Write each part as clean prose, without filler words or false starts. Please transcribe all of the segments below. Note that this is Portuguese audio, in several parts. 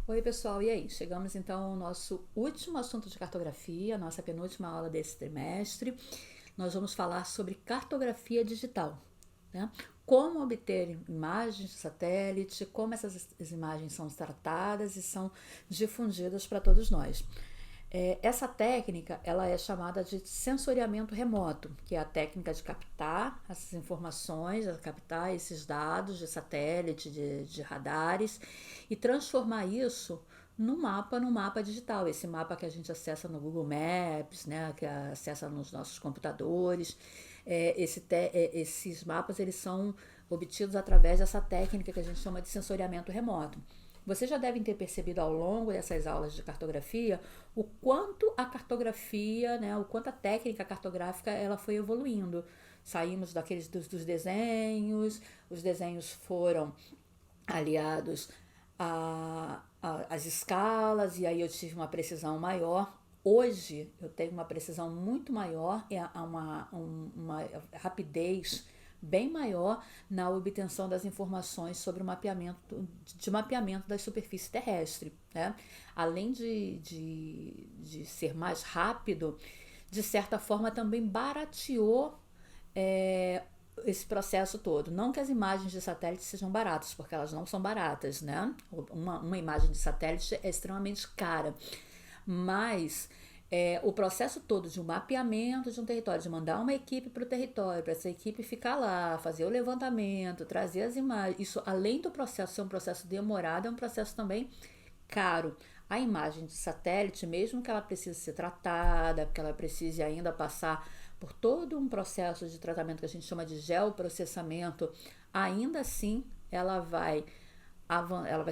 Oi, pessoal, e aí? Chegamos então ao nosso último assunto de cartografia, nossa penúltima aula desse trimestre. Nós vamos falar sobre cartografia digital, né? Como obter imagens de satélite, como essas imagens são tratadas e são difundidas para todos nós. Essa técnica ela é chamada de sensoriamento remoto, que é a técnica de captar essas informações, de captar esses dados de satélite, de radares e transformar isso num mapa digital. Esse mapa que a gente acessa no Google Maps, né, que acessa nos nossos computadores. Esses mapas eles são obtidos através dessa técnica que a gente chama de sensoriamento remoto. Vocês já devem ter percebido ao longo dessas aulas de cartografia o quanto a cartografia, né, o quanto a técnica cartográfica ela foi evoluindo. Saímos dos desenhos, os desenhos foram aliados às escalas, e aí eu tive uma precisão maior. Hoje eu tenho uma precisão muito maior e uma rapidez bem maior na obtenção das informações sobre o mapeamento da superfície terrestre. Né? Além de ser mais rápido, de certa forma também barateou é, esse processo todo. Não que as imagens de satélite sejam baratas, porque elas não são baratas, né? Uma imagem de satélite é extremamente cara, mas o processo todo de um mapeamento de um território, de mandar uma equipe para o território, para essa equipe ficar lá, fazer o levantamento, trazer as imagens, isso além do processo ser um processo demorado, é um processo também caro. A imagem de satélite, mesmo que ela precise ser tratada, que ela precise ainda passar por todo um processo de tratamento que a gente chama de geoprocessamento, ainda assim ela vai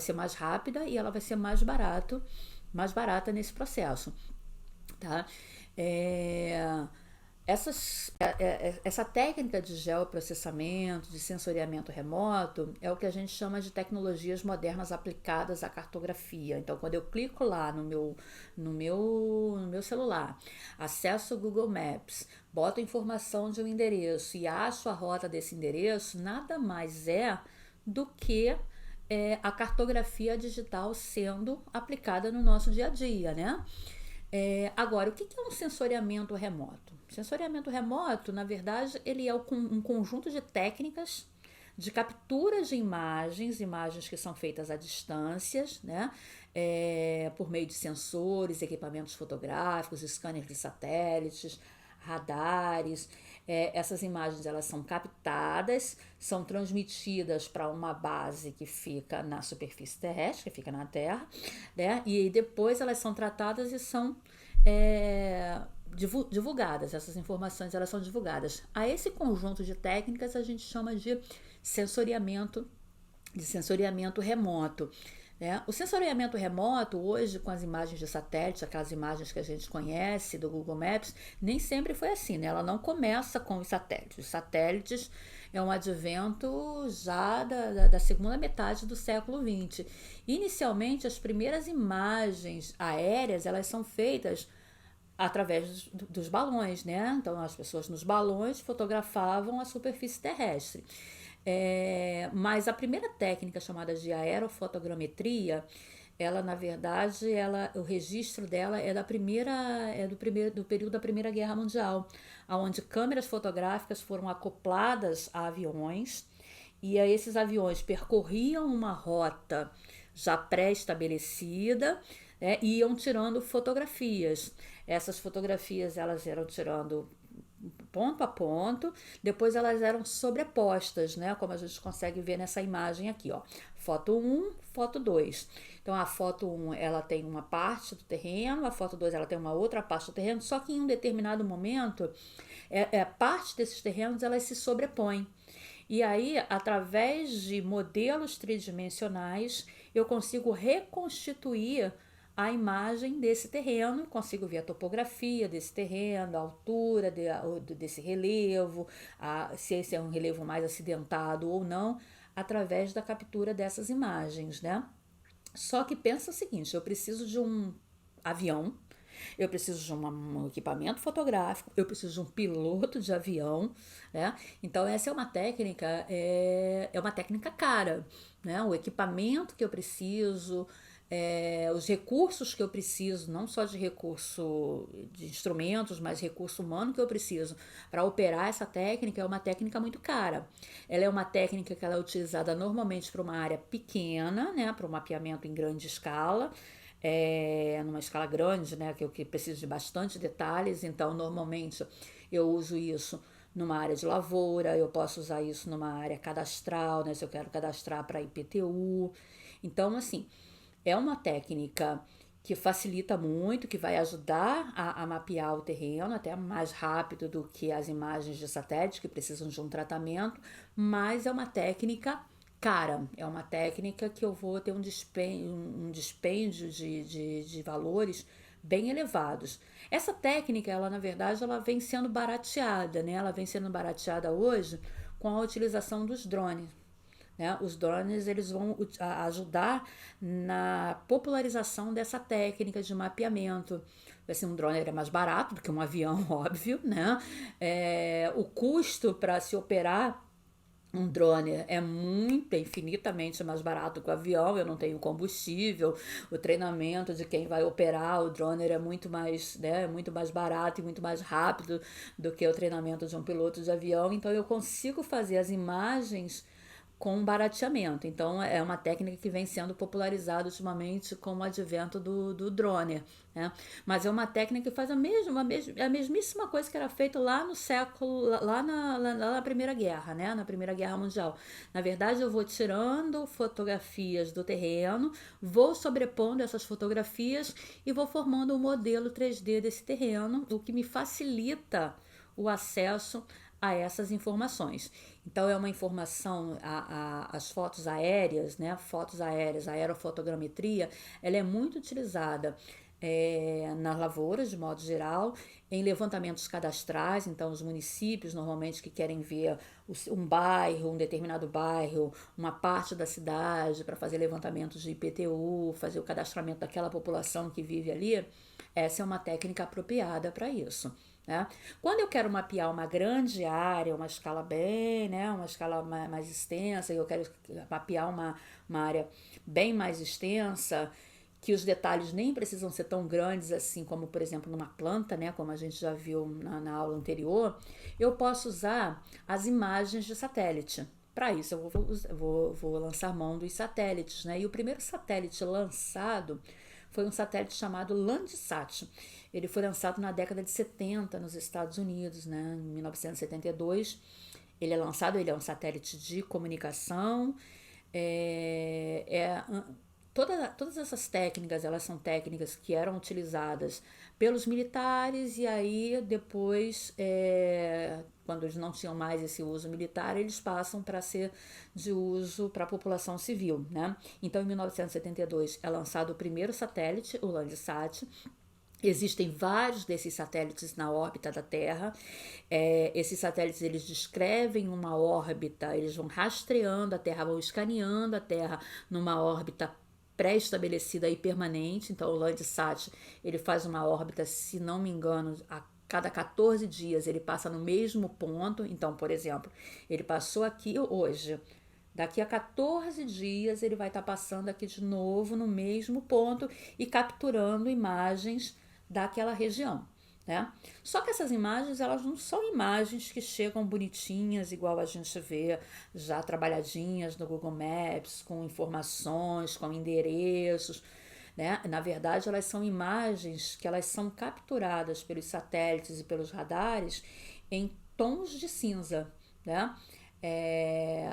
ser mais rápida e ela vai ser mais barata nesse processo, tá? É, essa técnica de geoprocessamento, de sensoriamento remoto, é o que a gente chama de tecnologias modernas aplicadas à cartografia. Então, quando eu clico lá no meu celular, acesso o Google Maps, boto a informação de um endereço e acho a rota desse endereço, nada mais é do que a cartografia digital sendo aplicada no nosso dia a dia, né? Agora, o que é um sensoriamento remoto? Sensoriamento remoto, na verdade, ele é um conjunto de técnicas de captura de imagens que são feitas a distâncias, né? Por meio de sensores, equipamentos fotográficos, scanners de satélites, radares. Essas imagens elas são captadas, são transmitidas para uma base que fica na superfície terrestre, que fica na Terra, né? E depois elas são tratadas e são divulgadas. Essas informações elas são divulgadas. A esse conjunto de técnicas a gente chama de sensoriamento remoto. O sensoriamento remoto, hoje, com as imagens de satélite, aquelas imagens que a gente conhece do Google Maps, nem sempre foi assim, né? Ela não começa com os satélites. Os satélites é um advento já da segunda metade do século XX. Inicialmente, as primeiras imagens aéreas, elas são feitas através dos balões, né? Então as pessoas nos balões fotografavam a superfície terrestre. Mas a primeira técnica chamada de aerofotogrametria, ela na verdade, o registro dela do período da Primeira Guerra Mundial, onde câmeras fotográficas foram acopladas a aviões e aí esses aviões percorriam uma rota já pré-estabelecida, né, e iam tirando fotografias. Essas fotografias elas eram tirando ponto a ponto, depois elas eram sobrepostas, né? Como a gente consegue ver nessa imagem aqui, ó. Foto 1, foto 2. Então a foto 1 ela tem uma parte do terreno, a foto 2 ela tem uma outra parte do terreno, só que em um determinado momento, parte desses terrenos elas se sobrepõem. E aí, através de modelos tridimensionais, eu consigo reconstituir a imagem desse terreno, consigo ver a topografia desse terreno, a altura desse relevo, se esse é um relevo mais acidentado ou não, através da captura dessas imagens, né? Só que pensa o seguinte, eu preciso de um avião, eu preciso de um equipamento fotográfico, eu preciso de um piloto de avião, né? Então essa é uma técnica cara, né? O equipamento que eu preciso, os recursos que eu preciso, não só de recurso de instrumentos, mas recurso humano que eu preciso para operar essa técnica, é uma técnica muito cara. Ela é uma técnica que ela é utilizada normalmente para uma área pequena, né, para o mapeamento em grande escala, numa escala grande, né, que preciso de bastante detalhes, então normalmente eu uso isso numa área de lavoura, eu posso usar isso numa área cadastral, né, se eu quero cadastrar para IPTU. Então, assim, é uma técnica que facilita muito, que vai ajudar a mapear o terreno até mais rápido do que as imagens de satélite que precisam de um tratamento, mas é uma técnica cara, é uma técnica que eu vou ter um dispêndio de valores bem elevados. Essa técnica, ela na verdade, ela vem sendo barateada, né? Ela vem sendo barateada hoje com a utilização dos drones. Né? Os drones eles vão ajudar na popularização dessa técnica de mapeamento. Assim, um drone é mais barato do que um avião, óbvio, né? O custo para se operar um drone infinitamente mais barato que o avião. Eu não tenho combustível, o treinamento de quem vai operar o drone é muito mais, né, muito mais barato e muito mais rápido do que o treinamento de um piloto de avião. Então eu consigo fazer as imagens com barateamento. Então, é uma técnica que vem sendo popularizada ultimamente com o advento do drone. Né? Mas é uma técnica que faz a mesmíssima coisa que era feita lá no século, lá na Primeira Guerra, né? Na Primeira Guerra Mundial. Na verdade, eu vou tirando fotografias do terreno, vou sobrepondo essas fotografias e vou formando um modelo 3D desse terreno, o que me facilita o acesso a essas informações. Então é uma informação, as fotos aéreas, né? Fotos aéreas, a aerofotogrametria, ela é muito utilizada nas lavouras, de modo geral, em levantamentos cadastrais. Então os municípios normalmente que querem ver um bairro, um determinado bairro, uma parte da cidade para fazer levantamentos de IPTU, fazer o cadastramento daquela população que vive ali, essa é uma técnica apropriada para isso. Né? Quando eu quero mapear uma grande área, uma escala bem, né, uma escala mais extensa, eu quero mapear uma área bem mais extensa, que os detalhes nem precisam ser tão grandes assim como, por exemplo, numa planta, né, como a gente já viu na aula anterior, eu posso usar as imagens de satélite. Para isso, eu vou lançar mão dos satélites. Né? E o primeiro satélite lançado foi um satélite chamado Landsat. Ele foi lançado na década de 70 nos Estados Unidos, né? Em 1972. Ele é um satélite de comunicação. Todas essas técnicas, elas são técnicas que eram utilizadas pelos militares e aí depois, quando eles não tinham mais esse uso militar, eles passam para ser de uso para a população civil, né? Então, em 1972 é lançado o primeiro satélite, o Landsat. Existem vários desses satélites na órbita da Terra. Esses satélites eles descrevem uma órbita, eles vão rastreando a Terra, vão escaneando a Terra numa órbita pré-estabelecida e permanente. Então o Landsat ele faz uma órbita, se não me engano, a cada 14 dias ele passa no mesmo ponto. Então, por exemplo, ele passou aqui hoje. Daqui a 14 dias ele vai estar passando aqui de novo no mesmo ponto e capturando imagens daquela região. Né? Só que essas imagens elas não são imagens que chegam bonitinhas igual a gente vê já trabalhadinhas no Google Maps com informações, com endereços, né? Na verdade elas são imagens que elas são capturadas pelos satélites e pelos radares em tons de cinza, né?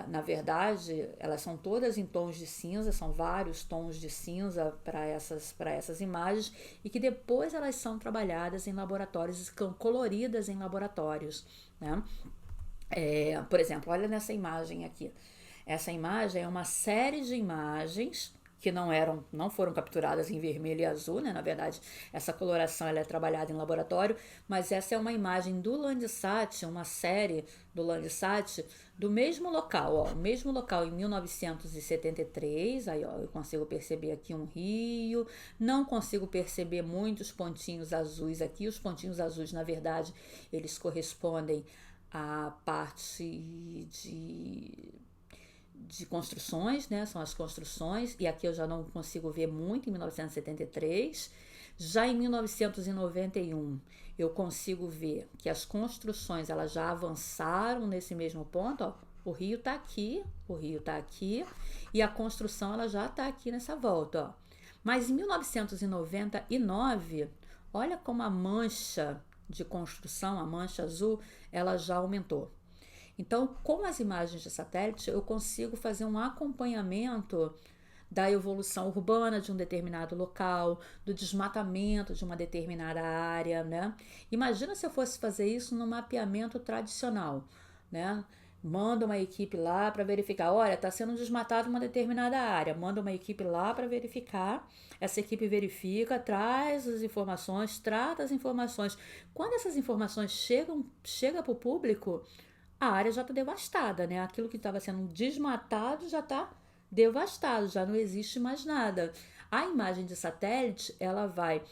Na verdade, elas são todas em tons de cinza, são vários tons de cinza para essas imagens e que depois elas são trabalhadas em laboratórios, coloridas em laboratórios. Né? Por exemplo, olha nessa imagem aqui. Essa imagem é uma série de imagens que não foram capturadas em vermelho e azul, né? Na verdade, essa coloração ela é trabalhada em laboratório, mas essa é uma imagem do Landsat, uma série do Landsat do mesmo local, ó, o mesmo local em 1973, aí ó, eu consigo perceber aqui um rio, não consigo perceber muitos pontinhos azuis aqui, os pontinhos azuis, na verdade, eles correspondem à parte de construções, né? São as construções, e aqui eu já não consigo ver muito em 1973. Já em 1991, eu consigo ver que as construções elas já avançaram nesse mesmo ponto, ó. O rio está aqui, o rio está aqui, e a construção ela já está aqui nessa volta, ó. Mas em 1999, olha como a mancha de construção, a mancha azul, ela já aumentou. Então, com as imagens de satélite, eu consigo fazer um acompanhamento da evolução urbana de um determinado local, do desmatamento de uma determinada área, né? Imagina se eu fosse fazer isso no mapeamento tradicional, né? Manda uma equipe lá para verificar, olha, está sendo desmatada uma determinada área, manda uma equipe lá para verificar, essa equipe verifica, traz as informações, trata as informações. Quando essas informações chega para o público, a área já está devastada, né? Aquilo que estava sendo desmatado já está devastado, já não existe mais nada. A imagem de satélite, ela vai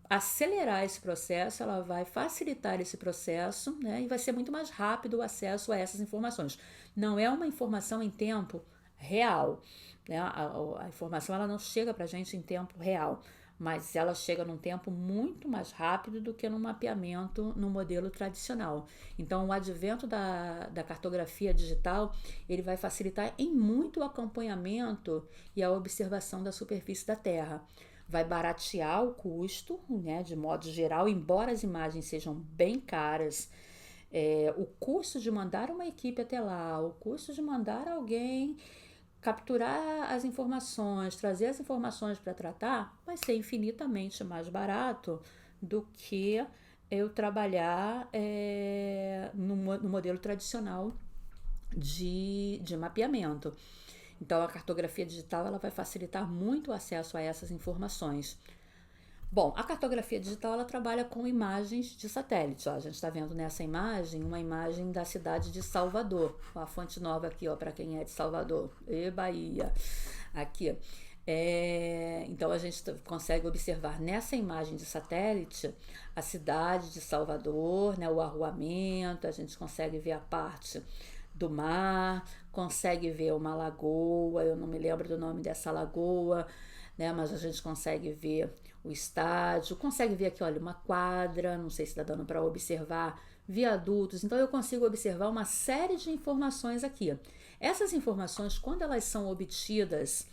acelerar esse processo, ela vai facilitar esse processo, né? E vai ser muito mais rápido o acesso a essas informações. Não é uma informação em tempo real, né? A informação ela não chega para a gente em tempo real, mas ela chega num tempo muito mais rápido do que no mapeamento no modelo tradicional. Então, o advento da cartografia digital, ele vai facilitar em muito o acompanhamento e a observação da superfície da Terra. Vai baratear o custo, né, de modo geral, embora as imagens sejam bem caras. O custo de mandar uma equipe até lá, o custo de mandar alguém capturar as informações, trazer as informações para tratar, vai ser infinitamente mais barato do que eu trabalhar no modelo tradicional de mapeamento. Então, a cartografia digital ela vai facilitar muito o acesso a essas informações. Bom, a cartografia digital ela trabalha com imagens de satélite. Ó, a gente está vendo nessa imagem uma imagem da cidade de Salvador. Ó, a fonte nova aqui, para quem é de Salvador. E Bahia. Aqui. Então a gente consegue observar nessa imagem de satélite a cidade de Salvador, né, o arruamento, a gente consegue ver a parte do mar, consegue ver uma lagoa, eu não me lembro do nome dessa lagoa, né, mas a gente consegue ver o estádio, consegue ver aqui, olha, uma quadra, não sei se está dando para observar, viadutos, então eu consigo observar uma série de informações aqui. Essas informações, quando elas são obtidas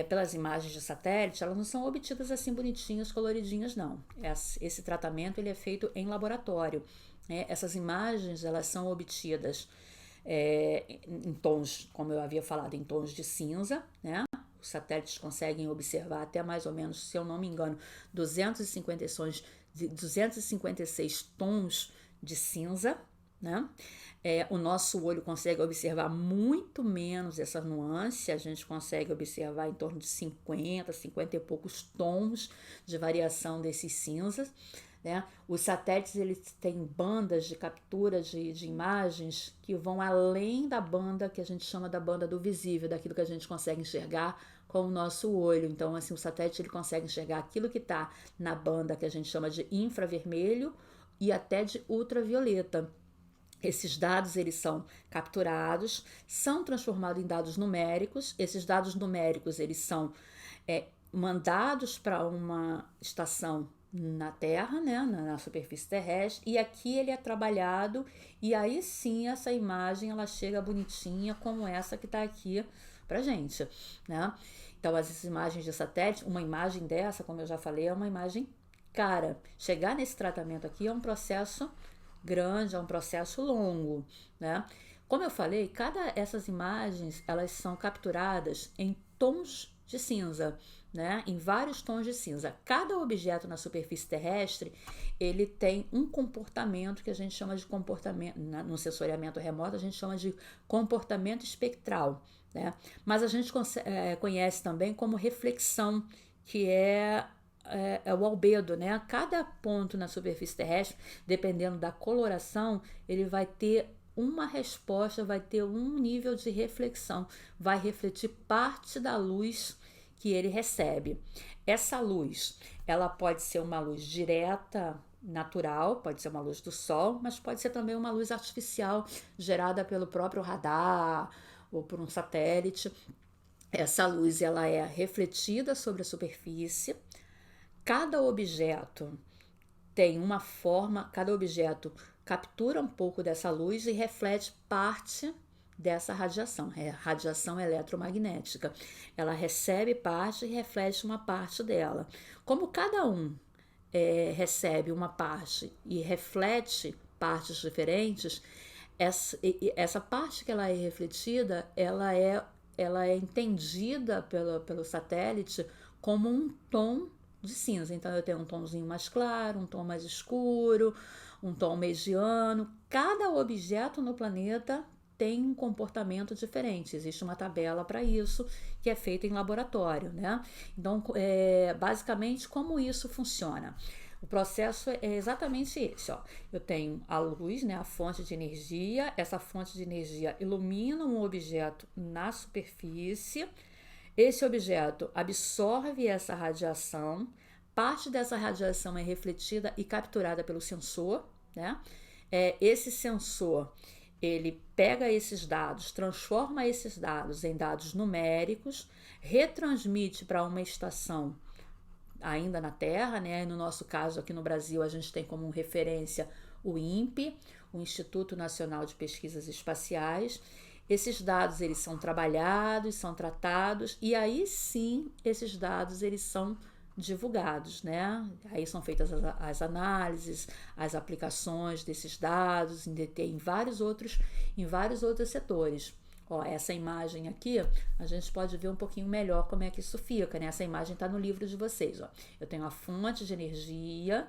pelas imagens de satélite, elas não são obtidas assim bonitinhas, coloridinhas, não. Esse tratamento ele é feito em laboratório. Essas imagens elas são obtidas em tons, como eu havia falado, em tons de cinza, né? Os satélites conseguem observar até mais ou menos, se eu não me engano, 256 tons de cinza, né? O nosso olho consegue observar muito menos essa nuance, a gente consegue observar em torno de 50 e poucos tons de variação desses cinzas, né? Os satélites eles têm bandas de captura de imagens que vão além da banda que a gente chama da banda do visível, daquilo que a gente consegue enxergar com o nosso olho. Então, assim, o satélite ele consegue enxergar aquilo que está na banda que a gente chama de infravermelho e até de ultravioleta. Esses dados eles são capturados, são transformados em dados numéricos. Esses dados numéricos eles são mandados para uma estação na Terra, né, na superfície terrestre, e aqui ele é trabalhado e aí sim essa imagem ela chega bonitinha como essa que está aqui pra gente, né? Então as imagens de satélite, uma imagem dessa, como eu já falei, é uma imagem cara. Chegar nesse tratamento aqui é um processo grande, é um processo longo, né? Como eu falei, essas imagens elas são capturadas em tons de cinza, né? Em vários tons de cinza. Cada objeto na superfície terrestre ele tem um comportamento que a gente chama de comportamento, no sensoriamento remoto a gente chama de comportamento espectral, né? Mas a gente conhece também como reflexão, que é o albedo, né? Cada ponto na superfície terrestre, dependendo da coloração, ele vai ter uma resposta, vai ter um nível de reflexão, vai refletir parte da luz que ele recebe. Essa luz, ela pode ser uma luz direta, natural, pode ser uma luz do sol, mas pode ser também uma luz artificial gerada pelo próprio radar ou por um satélite. Essa luz ela é refletida sobre a superfície. Cada objeto tem uma forma, cada objeto captura um pouco dessa luz e reflete parte dessa radiação, radiação eletromagnética. Ela recebe parte e reflete uma parte dela. Como cada um recebe uma parte e reflete partes diferentes, essa parte que ela é refletida, ela é entendida pelo satélite como um tom de cinza. Então eu tenho um tomzinho mais claro, um tom mais escuro, um tom mediano. Cada objeto no planeta tem um comportamento diferente. Existe uma tabela para isso que é feita em laboratório, né? Então, basicamente, como isso funciona? O processo é exatamente esse, ó. Eu tenho a luz, né, a fonte de energia. Essa fonte de energia ilumina um objeto na superfície. Esse objeto absorve essa radiação. Parte dessa radiação é refletida e capturada pelo sensor, né? Esse sensor ele pega esses dados, transforma esses dados em dados numéricos, retransmite para uma estação ainda na Terra, né? No nosso caso aqui no Brasil a gente tem como referência o INPE, o Instituto Nacional de Pesquisas Espaciais. Esses dados eles são trabalhados, são tratados e aí sim esses dados eles são divulgados, né? Aí são feitas as análises, as aplicações desses dados em vários outros setores. Ó, essa imagem aqui, a gente pode ver um pouquinho melhor como é que isso fica, né? Essa imagem está no livro de vocês, ó. Eu tenho a fonte de energia,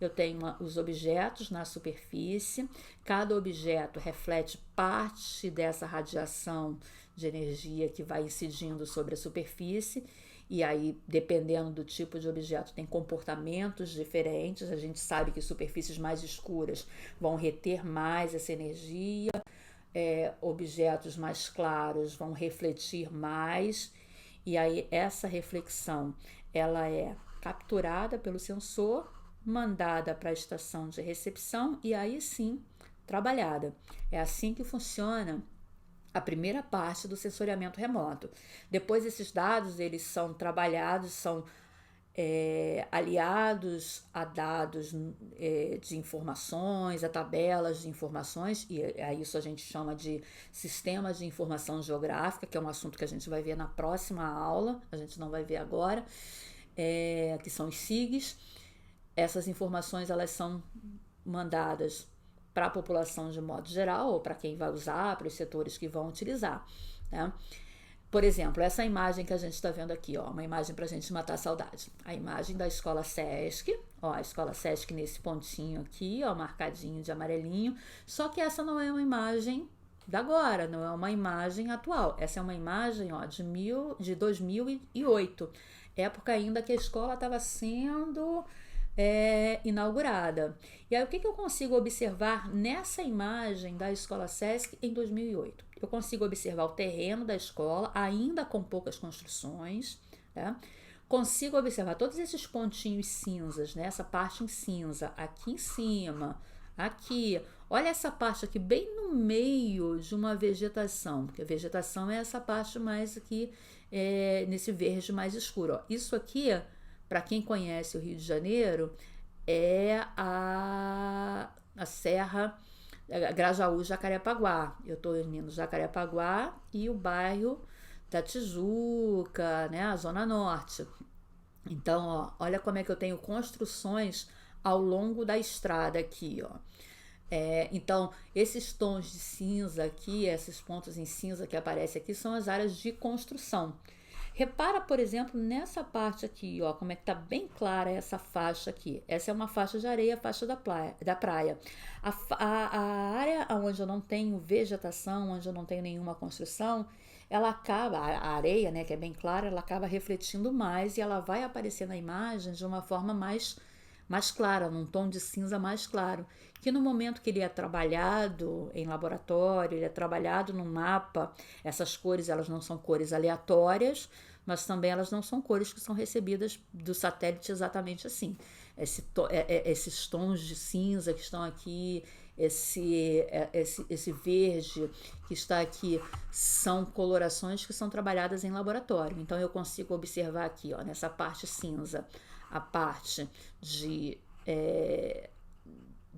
eu tenho os objetos na superfície, cada objeto reflete parte dessa radiação de energia que vai incidindo sobre a superfície, e aí, dependendo do tipo de objeto, tem comportamentos diferentes. A gente sabe que superfícies mais escuras vão reter mais essa energia, objetos mais claros vão refletir mais, e aí essa reflexão ela é capturada pelo sensor, mandada para a estação de recepção e aí sim trabalhada. É assim que funciona a primeira parte do sensoriamento remoto. Depois esses dados eles são trabalhados, são aliados a dados de informações, a tabelas de informações, e a isso a gente chama de sistemas de informação geográfica, que é um assunto que a gente vai ver na próxima aula, a gente não vai ver agora, que são os SIGs. Essas informações elas são mandadas para a população de modo geral, ou para quem vai usar, para os setores que vão utilizar, né? Por exemplo, essa imagem que a gente está vendo aqui, ó, uma imagem para a gente matar a saudade. A imagem da Escola Sesc, ó, a Escola Sesc nesse pontinho aqui, ó, marcadinho de amarelinho. Só que essa não é uma imagem da agora, não é uma imagem atual. Essa é uma imagem, ó, de 2008, época ainda que a escola estava sendo inaugurada. E aí o que eu consigo observar nessa imagem da Escola Sesc em 2008? Eu consigo observar o terreno da escola, ainda com poucas construções, né? Consigo observar todos esses pontinhos cinzas, né? Essa parte em cinza, aqui em cima, aqui. Olha essa parte aqui bem no meio de uma vegetação, porque a vegetação é essa parte mais aqui, nesse verde mais escuro. Ó. Isso aqui, para quem conhece o Rio de Janeiro, é a Serra Grajaú, Jacarepaguá. Eu estou unindo Jacarepaguá e o bairro da Tijuca, né, a Zona Norte. Então, ó, olha como é que eu tenho construções ao longo da estrada aqui, ó. Então, esses tons de cinza aqui, esses pontos em cinza que aparecem aqui, são as áreas de construção. Repara, por exemplo, nessa parte aqui, ó, como é que tá bem clara essa faixa aqui. Essa é uma faixa de areia, faixa da praia. A área onde eu não tenho vegetação, onde eu não tenho nenhuma construção, ela acaba, a areia, né, que é bem clara, ela acaba refletindo mais e ela vai aparecer na imagem de uma forma mais clara, num tom de cinza mais claro, que no momento que ele é trabalhado em laboratório, ele é trabalhado no mapa, essas cores elas não são cores aleatórias, mas também elas não são cores que são recebidas do satélite exatamente assim. Esses tons de cinza que estão aqui esse verde que está aqui são colorações que são trabalhadas em laboratório. Então eu consigo observar aqui, ó, nessa parte cinza, a parte de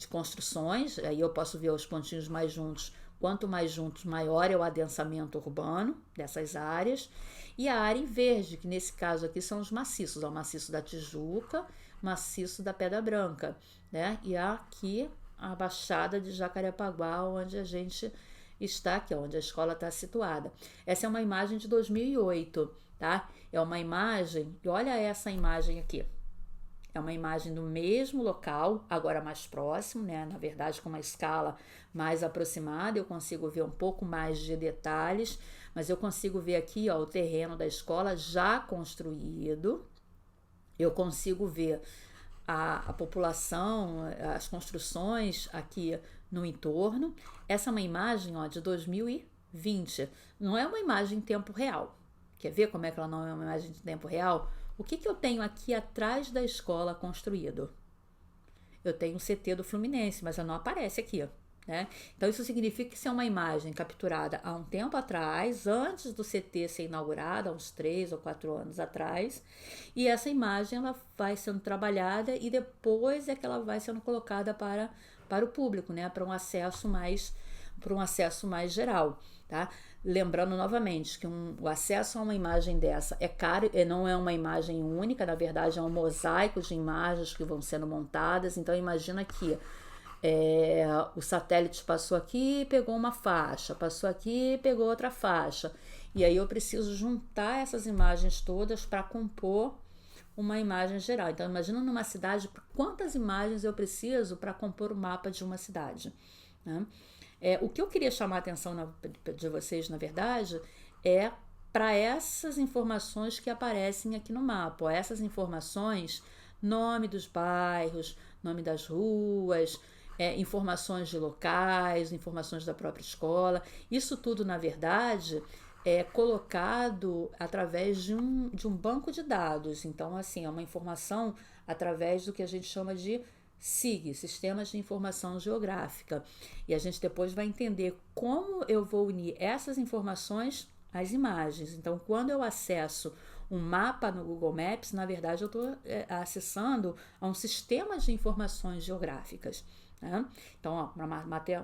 construções. Aí eu posso ver os pontinhos mais juntos. Quanto mais juntos, maior é o adensamento urbano dessas áreas. E a área em verde, que nesse caso aqui são os maciços, ó, o maciço da Tijuca, maciço da Pedra Branca, né? E aqui a Baixada de Jacarepaguá, onde a gente está aqui, onde a escola está situada. Essa é uma imagem de 2008, tá? É uma imagem, e olha essa imagem aqui. É uma imagem do mesmo local, agora mais próximo, né? Na verdade, com uma escala mais aproximada, eu consigo ver um pouco mais de detalhes, mas eu consigo ver aqui, ó, o terreno da escola já construído. Eu consigo ver a população, as construções aqui no entorno. Essa é uma imagem, ó, de 2020. Não é uma imagem em tempo real. Quer ver como é que ela não é uma imagem de tempo real? O que eu tenho aqui atrás da escola construído? Eu tenho o CT do Fluminense, mas ela não aparece aqui, né? Então isso significa que isso é uma imagem capturada há um tempo atrás, antes do CT ser inaugurado, há uns 3 ou 4 anos atrás, e essa imagem ela vai sendo trabalhada e depois é que ela vai sendo colocada para o público, né? Para um acesso mais geral, tá? Lembrando novamente que o acesso a uma imagem dessa é caro, não é uma imagem única, na verdade é um mosaico de imagens que vão sendo montadas. Então imagina que o satélite passou aqui e pegou uma faixa, passou aqui e pegou outra faixa, e aí eu preciso juntar essas imagens todas para compor uma imagem geral. Então imagina numa cidade quantas imagens eu preciso para compor o mapa de uma cidade, né? O que eu queria chamar a atenção de vocês, na verdade, é para essas informações que aparecem aqui no mapa. Ó, essas informações, nome dos bairros, nome das ruas, informações de locais, informações da própria escola. Isso tudo, na verdade, é colocado através de um banco de dados. Então, assim, é uma informação através do que a gente chama de SIG, Sistemas de Informação Geográfica. E a gente depois vai entender como eu vou unir essas informações às imagens. Então, quando eu acesso um mapa no Google Maps, na verdade eu estou acessando a um sistema de informações geográficas, né? Então, ó,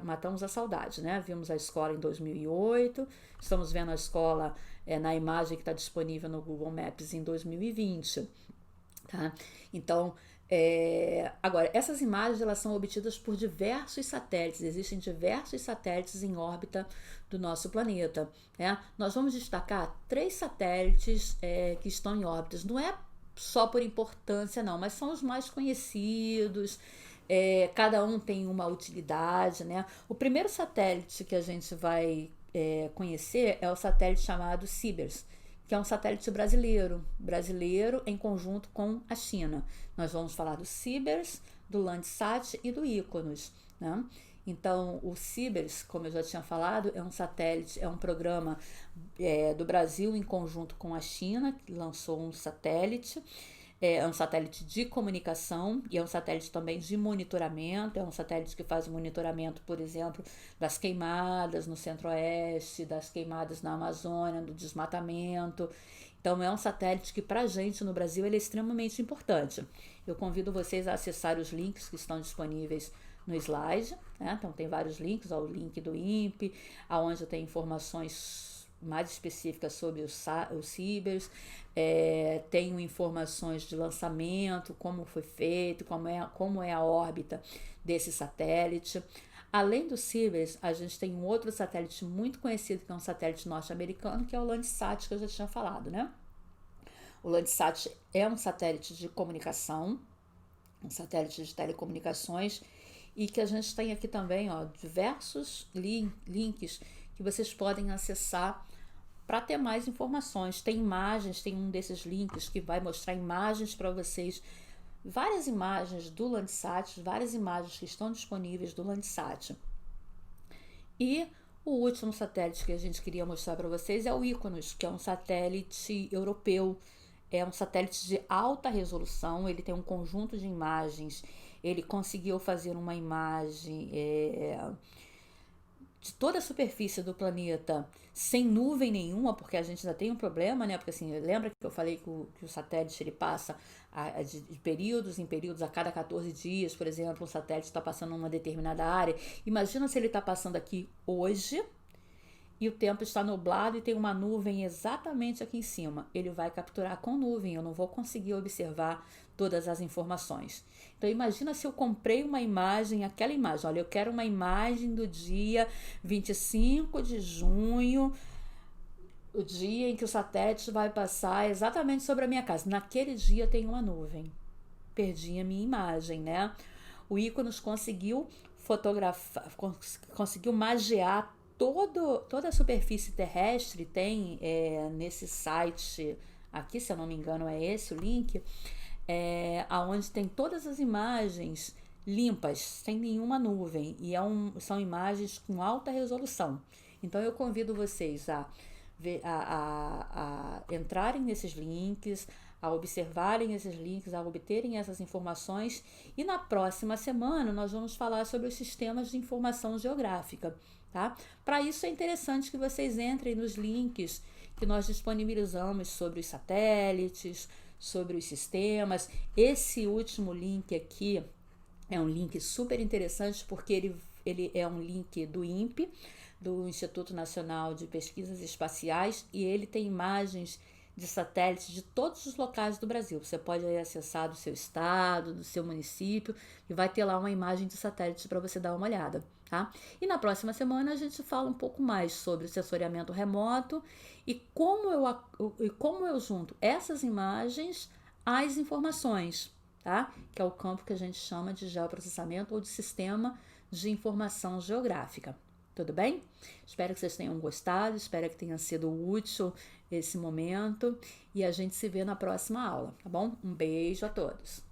matamos a saudade, né? Vimos a escola em 2008, estamos vendo a escola na imagem que está disponível no Google Maps em 2020, tá? Então, agora, essas imagens elas são obtidas por diversos satélites, existem diversos satélites em órbita do nosso planeta, né? Nós vamos destacar 3 satélites que estão em órbitas, não é só por importância não, mas são os mais conhecidos, cada um tem uma utilidade, né? O primeiro satélite que a gente vai conhecer é o satélite chamado CIBERS, que é um satélite brasileiro em conjunto com a China. Nós vamos falar do CIBERS, do Landsat e do IKONOS, né? Então, o CIBERS, como eu já tinha falado, é um satélite, é um programa do Brasil em conjunto com a China, que lançou um satélite. É um satélite de comunicação e é um satélite também de monitoramento. É um satélite que faz o monitoramento, por exemplo, das queimadas no Centro-Oeste, das queimadas na Amazônia, do desmatamento. Então é um satélite que para a gente no Brasil ele é extremamente importante. Eu convido vocês a acessar os links que estão disponíveis no slide, né? Então tem vários links, ó, o link do INPE, onde tem informações mais específicas sobre o CIBERS, tenho informações de lançamento, como foi feito, como é a órbita desse satélite. Além do CIBERS, a gente tem um outro satélite muito conhecido, que é um satélite norte-americano, que é o Landsat, que eu já tinha falado, né? O Landsat é um satélite de comunicação, um satélite de telecomunicações, e que a gente tem aqui também, ó, diversos links que vocês podem acessar para ter mais informações. Tem imagens, tem um desses links que vai mostrar imagens para vocês, várias imagens do Landsat, várias imagens que estão disponíveis do Landsat. E o último satélite que a gente queria mostrar para vocês é o IKONOS, que é um satélite europeu, é um satélite de alta resolução, ele tem um conjunto de imagens ele conseguiu fazer uma imagem de toda a superfície do planeta sem nuvem nenhuma, porque a gente ainda tem um problema, né? Porque assim, lembra que eu falei que o satélite ele passa de períodos em períodos, a cada 14 dias, por exemplo, o satélite está passando numa determinada área. Imagina se ele está passando aqui hoje e o tempo está nublado e tem uma nuvem exatamente aqui em cima. Ele vai capturar com nuvem, eu não vou conseguir observar todas as informações. Então imagina se eu comprei uma imagem, aquela imagem, olha, eu quero uma imagem do dia 25 de junho, o dia em que o satélite vai passar exatamente sobre a minha casa. Naquele dia tem uma nuvem. Perdi a minha imagem, né? O Iconos conseguiu fotografar, conseguiu magiar toda a superfície terrestre. Tem nesse site aqui, se eu não me engano é esse o link, aonde tem todas as imagens limpas, sem nenhuma nuvem, e são imagens com alta resolução. Então eu convido vocês a entrarem nesses links, a observarem esses links, a obterem essas informações, e na próxima semana nós vamos falar sobre os sistemas de informação geográfica, tá? Para isso é interessante que vocês entrem nos links que nós disponibilizamos sobre os satélites, sobre os sistemas. Esse último link aqui é um link super interessante porque ele é um link do INPE, do Instituto Nacional de Pesquisas Espaciais, e ele tem imagens de satélites de todos os locais do Brasil. Você pode aí acessar do seu estado, do seu município, e vai ter lá uma imagem de satélite para você dar uma olhada, tá? E na próxima semana a gente fala um pouco mais sobre o sensoriamento remoto e como eu junto essas imagens às informações, tá? Que é o campo que a gente chama de geoprocessamento ou de sistema de informação geográfica. Tudo bem? Espero que vocês tenham gostado, espero que tenha sido útil esse momento e a gente se vê na próxima aula, tá bom? Um beijo a todos!